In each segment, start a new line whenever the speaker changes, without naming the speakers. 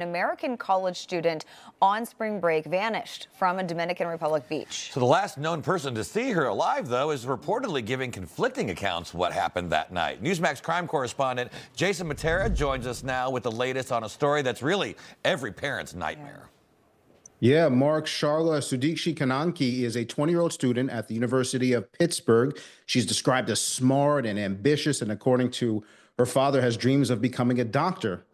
An American college student on spring break vanished from a Dominican Republic beach.
So the last known person to see her alive, though, is reportedly giving conflicting accounts of what happened that night. Newsmax crime correspondent Jason Mattera joins us now with the latest on a story that's really every parent's nightmare.
Yeah, Mark, Sharla Sudikshi Kananki is a 20-year-old student at the University of Pittsburgh. She's described as smart and ambitious, and according to her father, has dreams of becoming a doctor.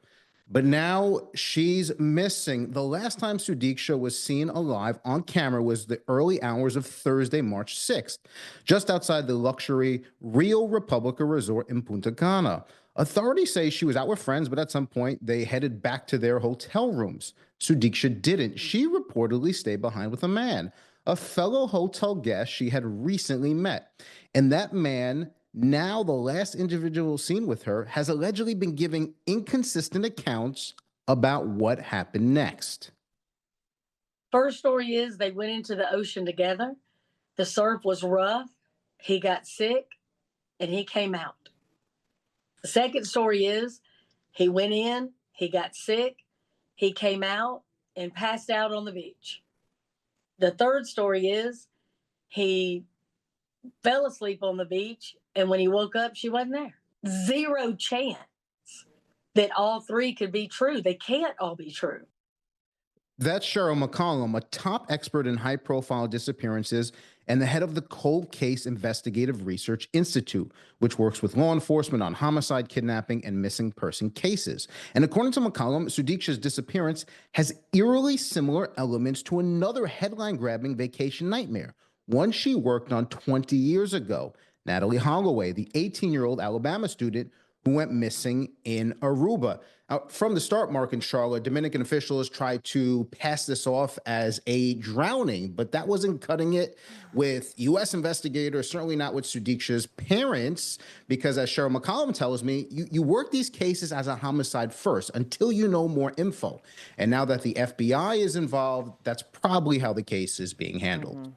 But now she's missing. The last time Sudiksha was seen alive on camera was the early hours of Thursday, March 6th, just outside the luxury Rio Republica resort in Punta Cana. Authorities say she was out with friends, but at some point they headed back to their hotel rooms. Sudiksha didn't. She reportedly stayed behind with a man, a fellow hotel guest she had recently met. And that man, now the last individual seen with her, has allegedly been giving inconsistent accounts about what happened next.
First story is they went into the ocean together. The surf was rough. He got sick and he came out. The second story is he went in, he got sick, he came out and passed out on the beach. The third story is he fell asleep on the beach, and when he woke up, she wasn't there. Zero chance that all three could be true. They can't all be true.
That's Cheryl McCollum, a top expert in high-profile disappearances and the head of the Cold Case Investigative Research Institute, which works with law enforcement on homicide, kidnapping, and missing person cases. And according to McCollum, Sudiksha's disappearance has eerily similar elements to another headline-grabbing vacation nightmare, one she worked on 20 years ago. Natalie Holloway, the 18-year-old Alabama student who went missing in Aruba. Now, from the start, Mark and Charlotte, Dominican officials tried to pass this off as a drowning, but that wasn't cutting it with U.S. investigators, certainly not with Sudiksha's parents, because as Cheryl McCollum tells me, you work these cases as a homicide first until you know more info. And now that the FBI is involved, that's probably how the case is being handled.
Mm-hmm.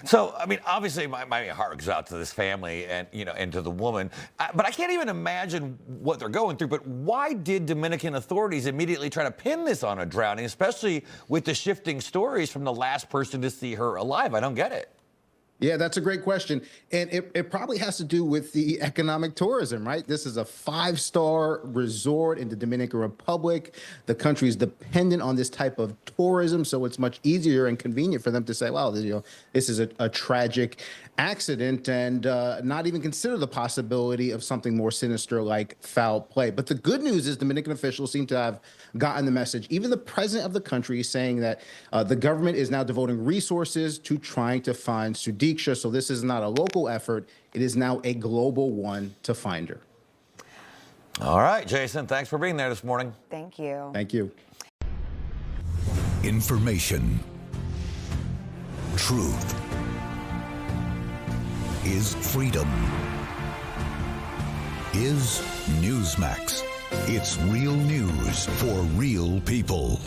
So, I mean, obviously my heart goes out to this family and, and to the woman, but I can't even imagine what they're going through. But why did Dominican authorities immediately try to pin this on a drowning, especially with the shifting stories from the last person to see her alive? I don't get it.
Yeah, that's a great question. And it probably has to do with the economic tourism, right? This is a 5-star resort in the Dominican Republic. The country is dependent on this type of tourism, so it's much easier and convenient for them to say, well, this is a tragic accident, and not even consider the possibility of something more sinister like foul play. But the good news is Dominican officials seem to have gotten the message. Even the president of the country is saying that the government is now devoting resources to trying to find Sudiksha. So this is not a local effort. It is now a global one to find her.
All right, Jason, thanks for being there this morning.
Thank you.
Thank you.
Information. Truth is freedom. Is Newsmax. It's real news for real people.